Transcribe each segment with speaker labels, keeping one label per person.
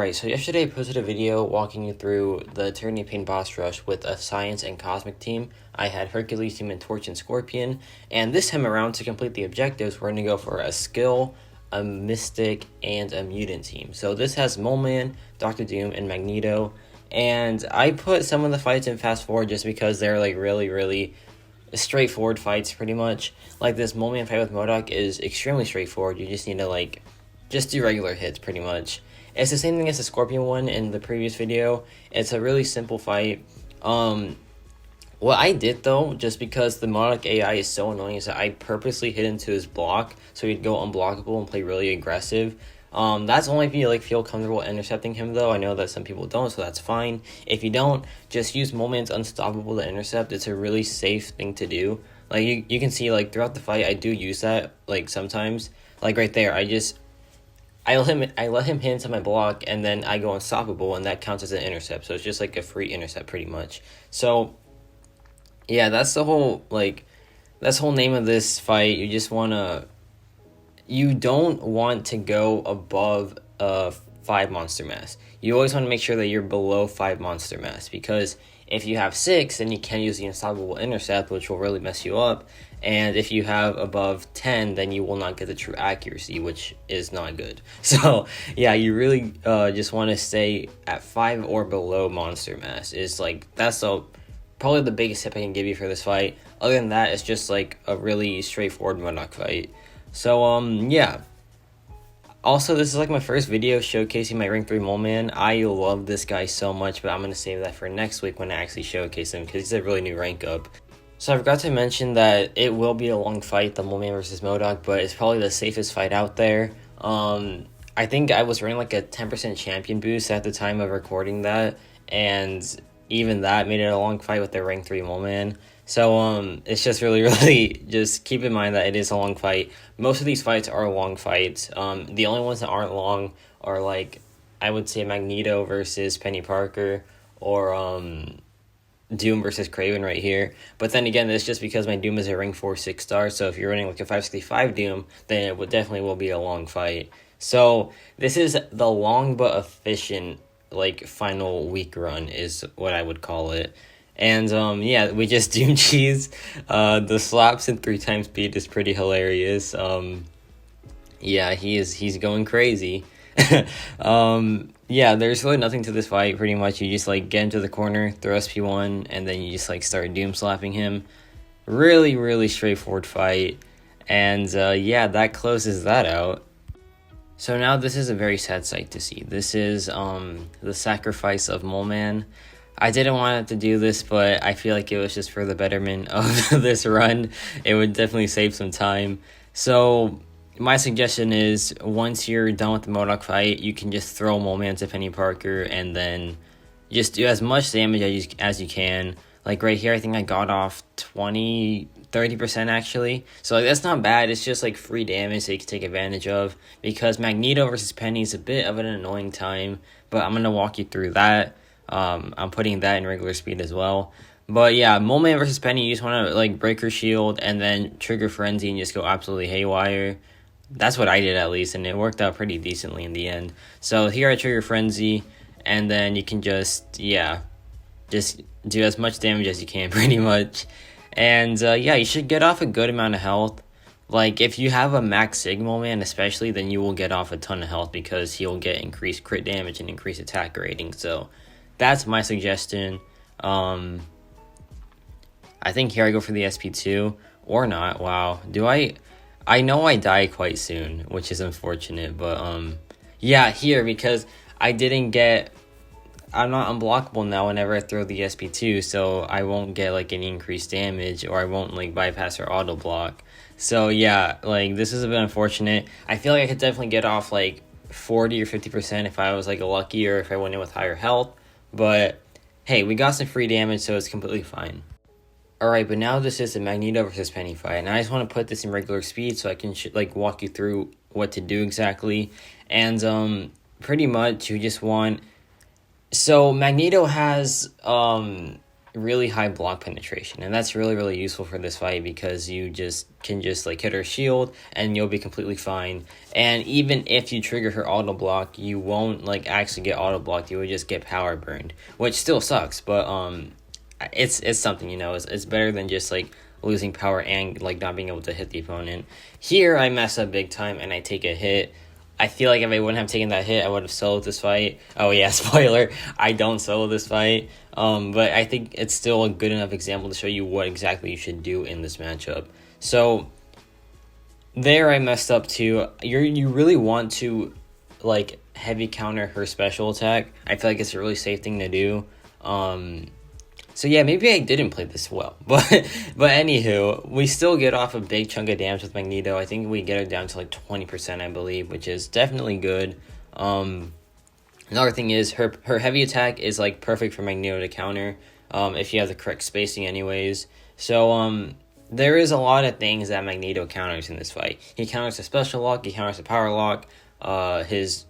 Speaker 1: Alright, so yesterday I posted a video walking you through the Tyranny of Pain boss rush with a Science and Cosmic team. I had Hercules, Human Torch, and Scorpion, and this time around to complete the objectives, we're going to go for a Skill, a Mystic, and a Mutant team. So this has Moleman, Dr. Doom, and Magneto, and I put some of the fights in fast forward just because they're like really straightforward fights pretty much. Like this Moleman fight with Modoc is extremely straightforward. You just need to just do regular hits pretty much. It's the same thing as the Scorpion one in the previous video. It's a really simple fight. What I did though, just because the Modoc AI is so annoying, is that I purposely hit into his block so he'd go unblockable and play really aggressive. That's only if you feel comfortable intercepting him though. I know that some people don't, so that's fine. If you don't, just use Moleman's Unstoppable to intercept. It's a really safe thing to do. Like you can see throughout the fight I do use that sometimes. Right there, I let him hit into my block, and then I go unstoppable, and that counts as an intercept. So it's just like a free intercept, pretty much. So, yeah, that's the whole name of this fight. You don't want to go above 5 monster mass. You always want to make sure that you're below 5 monster mass, because if you have 6, then you can use the unstoppable intercept, which will really mess you up. And if you have above 10, then you will not get the true accuracy, which is not good. So, yeah, you really just want to stay at 5 or below monster mass. That's probably the biggest tip I can give you for this fight. Other than that, it's just a really straightforward Modoc fight. So, yeah. Also, this is my first video showcasing my rank 3 Moleman. I love this guy so much, but I'm going to save that for next week when I actually showcase him, because he's a really new rank up. So I forgot to mention that it will be a long fight, the Moleman versus Modoc, but it's probably the safest fight out there. I think I was running a 10% champion boost at the time of recording that, and even that made it a long fight with the rank 3 Moleman. So it's just really just keep in mind that it is a long fight. Most of these fights are long fights. The only ones that aren't long are I would say Magneto versus Peni Parker, or Doom versus Craven right here. But then again, it's just because my Doom is a rank 4 6-star, so if you're running a 565 Doom, then it definitely will be a long fight. So this is the long but efficient final week run is what I would call it. And yeah, we just Doom cheese. The slaps in 3 times speed is pretty hilarious. Yeah, he's going crazy. Yeah, there's really nothing to this fight. Pretty much, you just get into the corner, throw SP1, and then you just start Doom slapping him. Really straightforward fight. And yeah, that closes that out. So now this is a very sad sight to see. This is the sacrifice of Moleman. I didn't want to do this, but I feel like it was just for the betterment of this run. It would definitely save some time. So my suggestion is, once you're done with the Modoc fight, you can just throw Moleman to Peni Parker and then just do as much damage as you can. Right here, I think I got off 30% actually. So that's not bad. It's just free damage that you can take advantage of, because Magneto versus Penny is a bit of an annoying time, but I'm going to walk you through that. I'm putting that in regular speed as well. But yeah, Moleman versus Penny, you just want to break her shield and then trigger Frenzy and just go absolutely haywire. That's what I did, at least, and it worked out pretty decently in the end. So here I trigger Frenzy, and then you can just do as much damage as you can, pretty much. And yeah, you should get off a good amount of health. If you have a max Sig Moleman especially, then you will get off a ton of health, because he'll get increased crit damage and increased attack rating. So that's my suggestion. I think here I go for the SP2, or not. Wow, I know I die quite soon, which is unfortunate, but yeah, here, because I'm not unblockable now whenever I throw the SP2, so I won't get any increased damage, or I won't bypass her auto block. So yeah, this is a bit unfortunate. I feel I could definitely get off 40 or 50% if I was lucky, or if I went in with higher health. But hey, we got some free damage, so it's completely fine. Alright, but now this is a Magneto versus Penny fight, and I just want to put this in regular speed so I can walk you through what to do exactly. And pretty much you just want... So Magneto has really high block penetration, and that's really, really useful for this fight because you can like hit her shield and you'll be completely fine. And even if you trigger her auto block, you won't like actually get auto blocked, you would just get power burned, which still sucks, but it's something, it's better than just like losing power and like not being able to hit the opponent. Here I mess up big time and I take a hit. I feel like if I wouldn't have taken that hit, I would have soloed this fight. Oh yeah, spoiler, I don't solo this fight. But I think it's still a good enough example to show you what exactly you should do in this matchup. So there I messed up too. You really want to like heavy counter her special attack. I feel like it's a really safe thing to do. So yeah, maybe I didn't play this well, but anywho, we still get off a big chunk of damage with Magneto. I think we get it down to like 20%, I believe, which is definitely good. Another thing is her heavy attack is like perfect for Magneto to counter, if you have the correct spacing anyways. So there is a lot of things that Magneto counters in this fight. He counters a special lock, he counters a power lock, his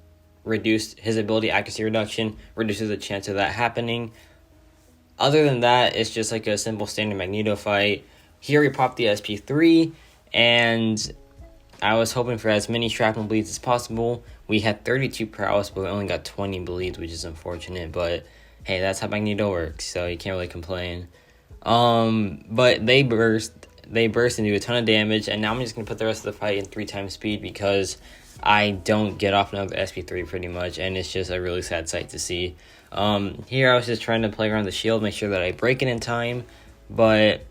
Speaker 1: ability accuracy reduction reduces the chance of that happening. Other than that, it's just like a simple standard Magneto fight. Here we popped the SP3, and I was hoping for as many shrapnel bleeds as possible. We had 32 prowess, but we only got 20 bleeds, which is unfortunate. But hey, that's how Magneto works, so you can't really complain. But they burst and do a ton of damage, and now I'm just going to put the rest of the fight in 3 times speed because I don't get off another SP3 pretty much, and it's just a really sad sight to see. Here I was just trying to play around the shield, make sure that I break it in time, but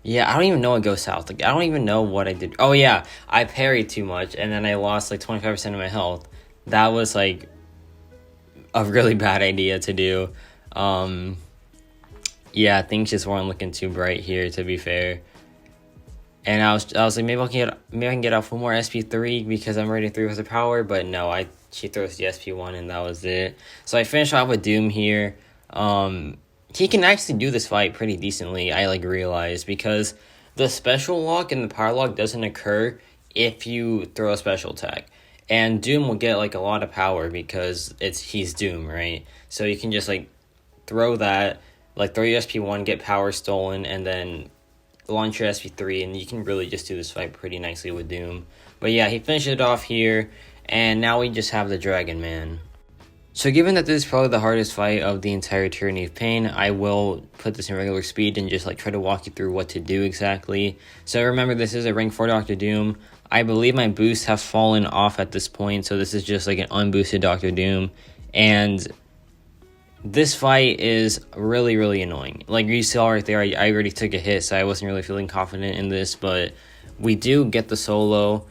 Speaker 1: yeah, I don't even know what goes south. Like, I don't even know what I did. Oh yeah, I parried too much, and then I lost like 25% of my health. That was like a really bad idea to do. Yeah, things just weren't looking too bright here, to be fair. And I was like, maybe I can get off one more SP3 because I'm ready 3 with the power, but no, she throws the SP1 and that was it. So I finished off with Doom here. He can actually do this fight pretty decently, I like realized, because the special lock and the power lock doesn't occur if you throw a special attack. And Doom will get like a lot of power because he's Doom, right? So you can just like throw that, like throw your SP1, get power stolen, and then launch your SP3, and you can really just do this fight pretty nicely with Doom. But yeah, he finished it off here, and now we just have the Dragon Man. So given that this is probably the hardest fight of the entire Tyranny of Pain, I will put this in regular speed and just like try to walk you through what to do exactly. So remember, this is a rank 4 Dr. Doom. I believe my boosts have fallen off at this point, so this is just like an unboosted Dr. Doom. And this fight is really, really annoying. Like you saw right there, I already took a hit, so I wasn't really feeling confident in this, but we do get the solo.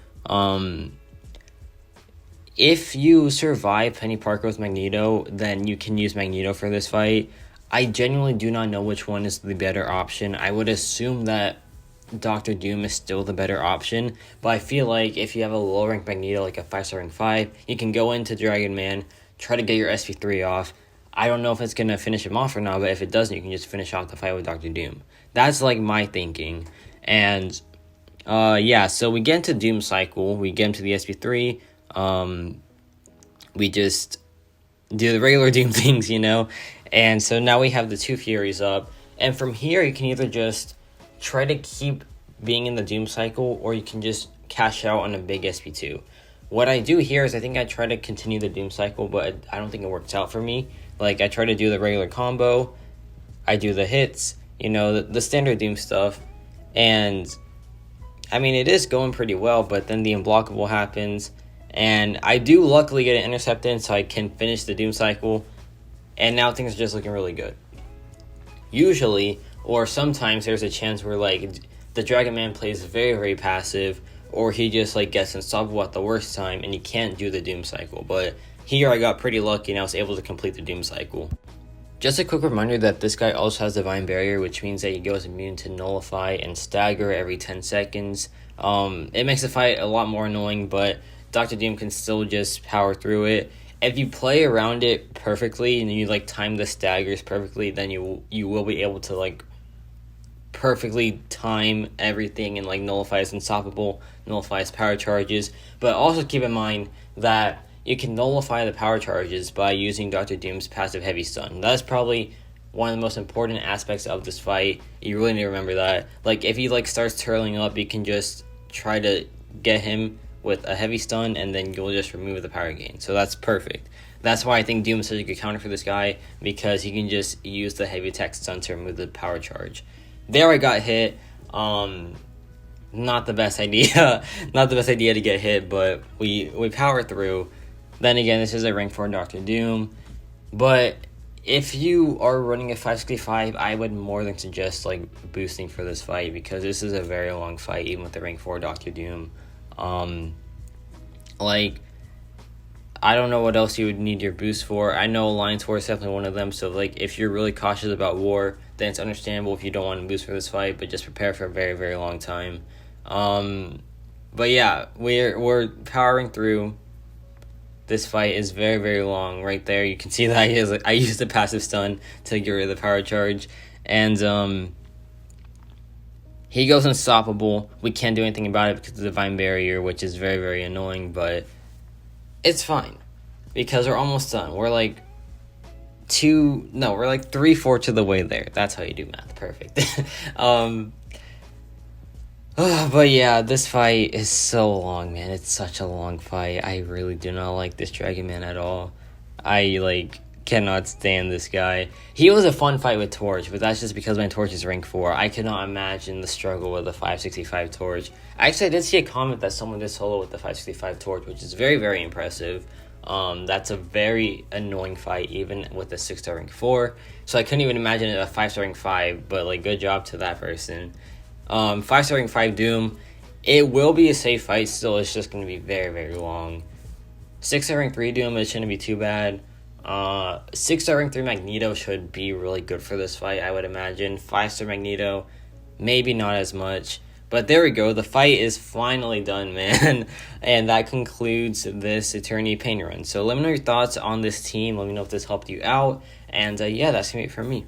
Speaker 1: If you survive Peni Parker with Magneto, then you can use Magneto for this fight. I genuinely do not know which one is the better option. I would assume that Dr. Doom is still the better option, but I feel like if you have a low rank Magneto, like a 5-star rank 5, you can go into Dragon Man, try to get your SP3 off. I don't know if it's going to finish him off or not, but if it doesn't, you can just finish off the fight with Dr. Doom. That's like my thinking. And yeah, so we get into Doom cycle, we get into the SP3, we just do the regular Doom things, and so now we have the 2 Furies up, and from here you can either just try to keep being in the Doom cycle, or you can just cash out on a big SP2. What I do here is I think I try to continue the Doom cycle, but I don't think it works out for me. Like, I try to do the regular combo, I do the hits, the standard Doom stuff, and I mean, it is going pretty well, but then the unblockable happens, and I do luckily get an intercept in, so I can finish the Doom cycle, and now things are just looking really good. Usually, or sometimes, there's a chance where, like, the Dragon Man plays very, very passive, or he just, like, gets unstoppable at the worst time, and he can't do the Doom cycle, but here I got pretty lucky, and I was able to complete the Doom cycle. Just a quick reminder that this guy also has Divine Barrier, which means that he goes immune to Nullify and Stagger every 10 seconds. It makes the fight a lot more annoying, but Dr. Doom can still just power through it. If you play around it perfectly and you like time the staggers perfectly, then you will be able to like perfectly time everything and like Nullify is unstoppable, Nullify is power charges. But also keep in mind that you can nullify the power charges by using Dr. Doom's passive heavy stun. That's probably one of the most important aspects of this fight. You really need to remember that. Like, if he, like, starts turtling up, you can just try to get him with a heavy stun, and then you'll just remove the power gain. So that's perfect. That's why I think Doom is such a good counter for this guy, because he can just use the heavy attack stun to remove the power charge. There I got hit. Not the best idea. Not the best idea to get hit, but we power through. Then again, this is a rank 4 Dr. Doom. But if you are running a 565, I would more than suggest like boosting for this fight, because this is a very long fight, even with the rank 4 Dr. Doom. Like, I don't know what else you would need your boost for. I know Alliance War is definitely one of them, so like if you're really cautious about War, then it's understandable if you don't want to boost for this fight, but just prepare for a very, very long time. But yeah, we're powering through. This fight is very, very long. Right there, you can see that I used a passive stun to get rid of the power charge, and he goes unstoppable. We can't do anything about it because of the Divine Barrier, which is very, very annoying, but it's fine because we're almost done. We're like 3/4 of the way there. That's how you do math. Perfect. But yeah, this fight is so long, man. It's such a long fight. I really do not like this Dragon Man at all. I cannot stand this guy. He was a fun fight with Torch, but that's just because my Torch is rank 4. I cannot imagine the struggle with a 565 Torch. Actually, I did see a comment that someone did solo with the 565 Torch, which is very, very impressive. That's a very annoying fight, even with a 6-star rank 4. So I couldn't even imagine it a 5-star rank 5, but good job to that person. 5-star rank 5 Doom, it will be a safe fight still. It's just going to be very, very long. 6-star rank 3 Doom, it shouldn't be too bad. 6-star rank 3 Magneto should be really good for this fight, I would imagine. 5-star Magneto, maybe not as much. But there we go. The fight is finally done, man. And that concludes this Eternity Pain run. So let me know your thoughts on this team. Let me know if this helped you out. And yeah, that's going to be it for me.